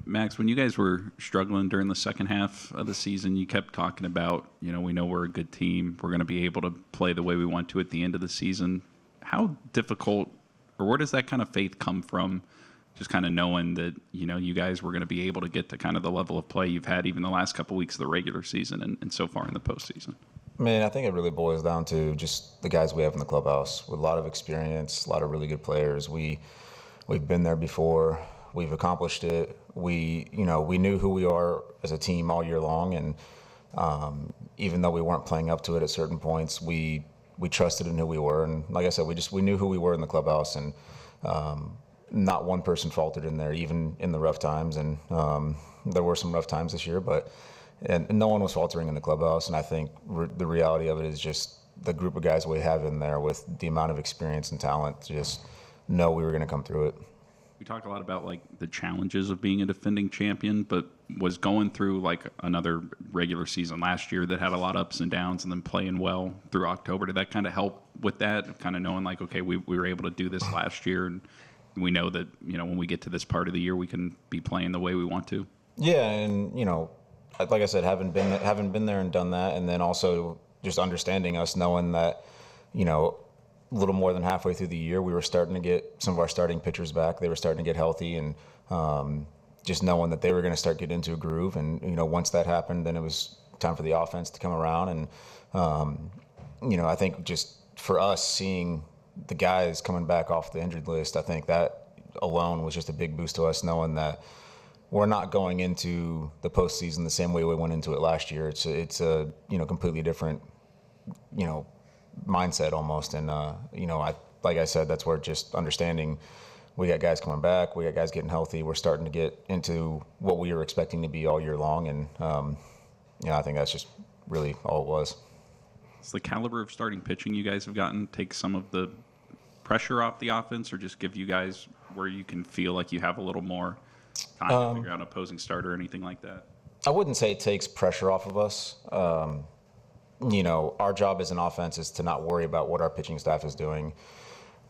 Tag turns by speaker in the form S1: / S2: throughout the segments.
S1: Max, when you guys were struggling during the second half of the season, you kept talking about, we know we're a good team. We're going to be able to play the way we want to at the end of the season. How difficult, or where does that kind of faith come from? Just kind of knowing that, you guys were going to be able to get to kind of the level of play you've had even the last couple of weeks of the regular season and so far in the postseason.
S2: Man, I think it really boils down to just the guys we have in the clubhouse with a lot of experience, a lot of really good players. We've been there before. We've accomplished it. We knew who we are as a team all year long, and even though we weren't playing up to it at certain points, we trusted in who we were. And like I said, we knew who we were in the clubhouse, and not one person faltered in there, even in the rough times. And there were some rough times this year, but no one was faltering in the clubhouse. And I think the reality of it is just the group of guys we have in there with the amount of experience and talent to just know we were going to come through it.
S1: We talk a lot about the challenges of being a defending champion, but was going through another regular season last year that had a lot of ups and downs, and then playing well through October. Did that kind of help with that? Kind of knowing okay, we were able to do this last year, and we know that when we get to this part of the year, we can be playing the way we want to.
S2: Yeah, and like I said, having been there and done that, and then also just understanding us, knowing that a little more than halfway through the year, we were starting to get some of our starting pitchers back. They were starting to get healthy, and just knowing that they were going to start getting into a groove. And once that happened, then it was time for the offense to come around. And I think just for us, seeing the guys coming back off the injured list, I think that alone was just a big boost to us, knowing that we're not going into the postseason the same way we went into it last year. It's a completely different mindset almost. And like I said, that's where just understanding we got guys coming back, we got guys getting healthy, we're starting to get into what we were expecting to be all year long. And I think that's just really all it was.
S1: Does the caliber of starting pitching you guys have gotten take some of the pressure off the offense, or just give you guys where you can feel like you have a little more time to figure out an opposing starter or anything like that?
S2: I wouldn't say it takes pressure off of us. Our job as an offense is to not worry about what our pitching staff is doing.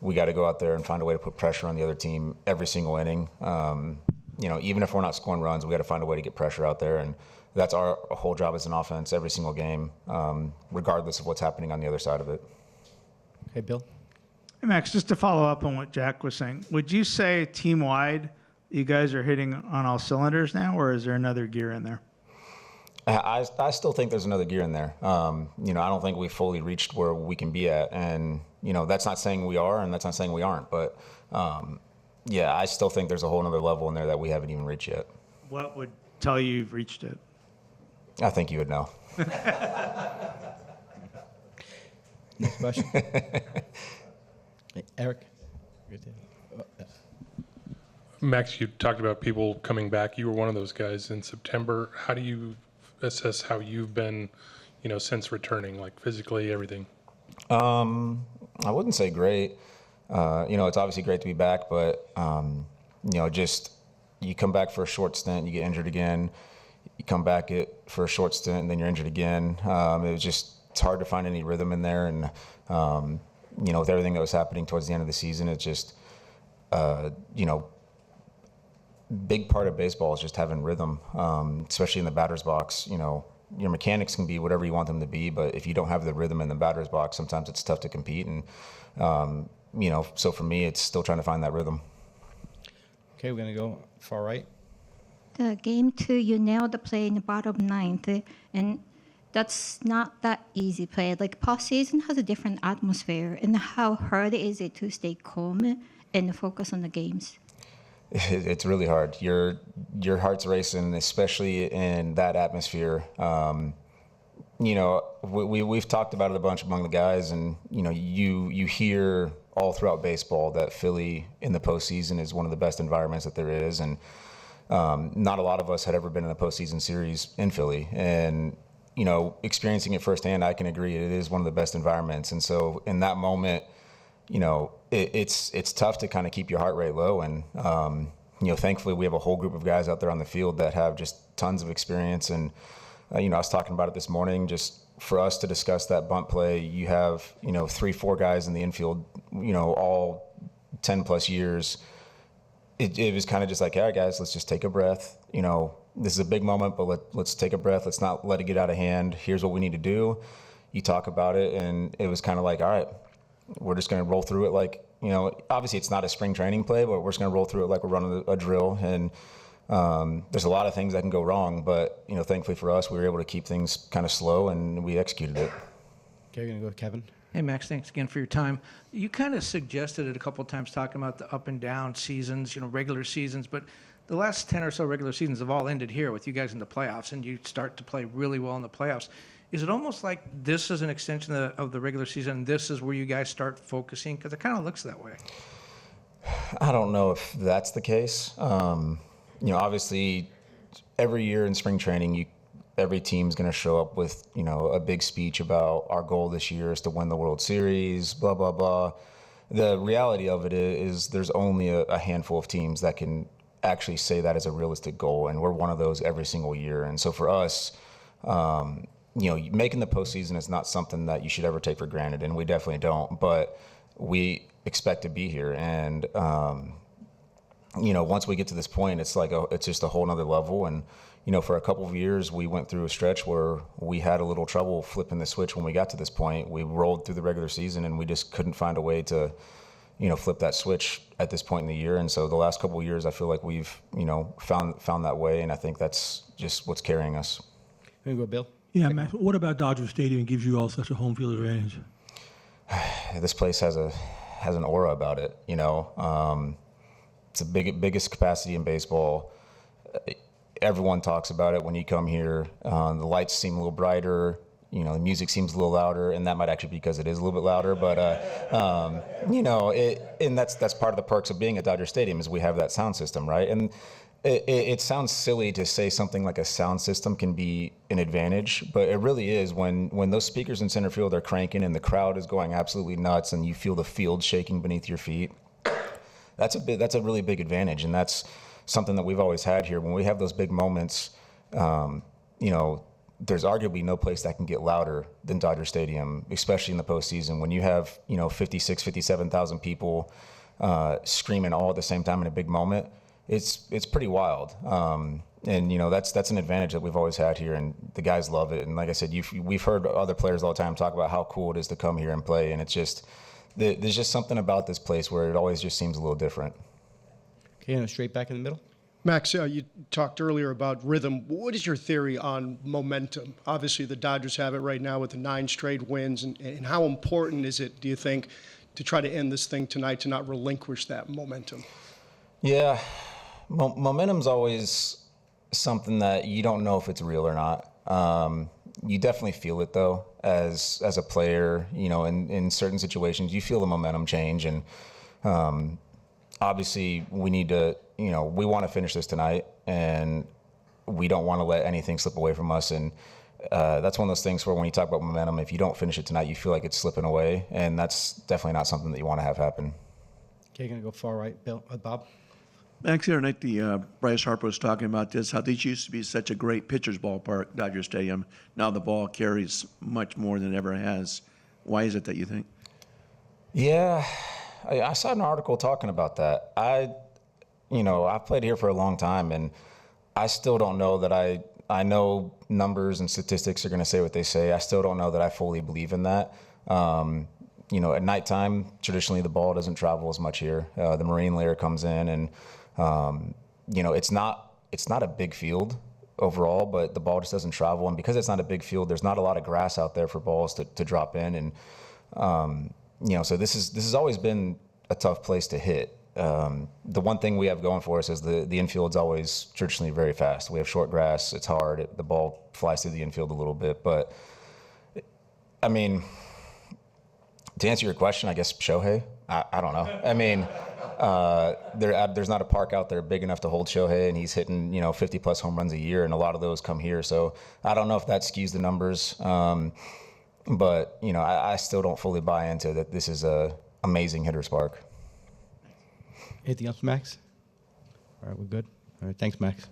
S2: We got to go out there and find a way to put pressure on the other team every single inning. Even if we're not scoring runs, we got to find a way to get pressure out there. And that's our whole job as an offense every single game, regardless of what's happening on the other side of it.
S3: Okay, Bill?
S4: Hey, Max, just to follow up on what Jack was saying, would you say team-wide you guys are hitting on all cylinders now, or is there another gear in there?
S2: I still think there's another gear in there. I don't think we've fully reached where we can be at. And, that's not saying we are, and that's not saying we aren't. But, I still think there's a whole other level in there that we haven't even reached yet.
S4: What would tell you you've reached it?
S2: I think you would know.
S3: Next question. Eric?
S5: Max, you talked about people coming back. You were one of those guys in September. How do you assess how you've been, since returning, physically, everything?
S2: I wouldn't say great. It's obviously great to be back, but, just you come back for a short stint, you get injured again. You come back for a short stint, and then you're injured again. It's hard to find any rhythm in there. And, with everything that was happening towards the end of the season, it's just, big part of baseball is just having rhythm, especially in the batter's box. Your mechanics can be whatever you want them to be, but if you don't have the rhythm in the batter's box, sometimes it's tough to compete. And, so for me, it's still trying to find that rhythm.
S3: Okay, we're going to go far right.
S6: The game 2, you nailed the play in the bottom ninth, and that's not that easy play. Postseason has a different atmosphere, and how hard is it to stay calm and focus on the games?
S2: It's really hard. Your heart's racing, especially in that atmosphere. We've talked about it a bunch among the guys, and you hear all throughout baseball that Philly in the postseason is one of the best environments that there is, and not a lot of us had ever been in a postseason series in Philly, and experiencing it firsthand, I can agree it is one of the best environments. And so in that moment, it's tough to kind of keep your heart rate low. And, thankfully we have a whole group of guys out there on the field that have just tons of experience. And, I was talking about it this morning, just for us to discuss that bunt play, you have, 3-4 guys in the infield, all 10 plus years. it was kind of just like, all right, guys, let's just take a breath. You know, this is a big moment, but let's take a breath. Let's not let it get out of hand. Here's what we need to do. You talk about it, and it was kind of like, all right, we're just going to roll through it like, you know, obviously it's not a spring training play, but we're just going to roll through it like we're running a drill. And there's a lot of things that can go wrong, but, you know, thankfully for us, we were able to keep things kind of slow, and we executed it.
S3: Okay, we're going to go with Kevin.
S7: Hey, Max, thanks again for your time. You kind of suggested it a couple of times talking about the up and down seasons, you know, regular seasons, but the last 10 or so regular seasons have all ended here with you guys in the playoffs, and you start to play really well in the playoffs. Is it almost like this is an extension of the regular season, and this is where you guys start focusing? Because it kind of looks that way.
S2: I don't know if that's the case. You know, obviously, every year in spring training, every team's going to show up with, you know, a big speech about our goal this year is to win the World Series, blah, blah, blah. The reality of it is there's only a handful of teams that can actually say that as a realistic goal, and we're one of those every single year. And so for us, you know, making the postseason is not something that you should ever take for granted, and we definitely don't. But we expect to be here, and you know, once we get to this point, it's like it's just a whole nother level. And you know, for a couple of years, we went through a stretch where we had a little trouble flipping the switch when we got to this point. We rolled through the regular season, and we just couldn't find a way to, you know, flip that switch at this point in the year. And so the last couple of years, I feel like we've, you know, found that way, and I think that's just what's carrying us.
S3: We're going to go Bill.
S8: Yeah, Max, what about Dodger Stadium gives you all such a home field advantage?
S2: This place has an aura about it, you know. It's the biggest capacity in baseball. Everyone talks about it when you come here. The lights seem a little brighter. You know, the music seems a little louder, and that might actually be because it is a little bit louder. But you know, and that's part of the perks of being at Dodger Stadium is we have that sound system, right? And it sounds silly to say something like a sound system can be an advantage, but it really is when those speakers in center field are cranking and the crowd is going absolutely nuts, and you feel the field shaking beneath your feet. That's a really big advantage, and that's something that we've always had here. When we have those big moments, you know, there's arguably no place that can get louder than Dodger Stadium, especially in the postseason. When you have, you know, 56, 57,000 people screaming all at the same time in a big moment, it's pretty wild. And you know, that's an advantage that we've always had here, and the guys love it. And like I said, we've heard other players all the time talk about how cool it is to come here and play, and it's just there's just something about this place where it always just seems a little different.
S3: Okay, and straight back in the middle.
S9: Max, you talked earlier about rhythm. What is your theory on momentum? Obviously, the Dodgers have it right now with the 9 straight wins, and how important is it, do you think, to try to end this thing tonight, to not relinquish that momentum?
S2: Yeah, momentum's always something that you don't know if it's real or not. You definitely feel it, though, as a player. You know, in certain situations, you feel the momentum change, and obviously we need to, you know, we want to finish this tonight, and we don't want to let anything slip away from us. And that's one of those things where when you talk about momentum, if you don't finish it tonight, you feel like it's slipping away, and that's definitely not something that you want to have happen.
S3: Okay, going to go far right. Bill, Bob.
S10: Max, the other night, Bryce Harper was talking about this, how this used to be such a great pitcher's ballpark, Dodger Stadium. Now the ball carries much more than it ever has. Why is it that you think?
S2: Yeah, I saw an article talking about that. You know, I've played here for a long time, and I still don't know that I know numbers and statistics are going to say what they say. I still don't know that I fully believe in that. You know, at nighttime, traditionally the ball doesn't travel as much here. The marine layer comes in, and you know, it's not a big field overall, but the ball just doesn't travel. And because it's not a big field, there's not a lot of grass out there for balls to drop in. And you know, so this has always been a tough place to hit. The one thing we have going for us is the infield's always traditionally very fast. We have short grass. It's hard. The ball flies through the infield a little bit. But, I mean, to answer your question, I guess Shohei, I don't know. I mean, there's not a park out there big enough to hold Shohei, and he's hitting, you know, 50-plus home runs a year, and a lot of those come here. So I don't know if that skews the numbers. But, you know, I still don't fully buy into that this is a amazing hitter's park.
S3: Anything else, Max? All right, we're good. All right, thanks, Max.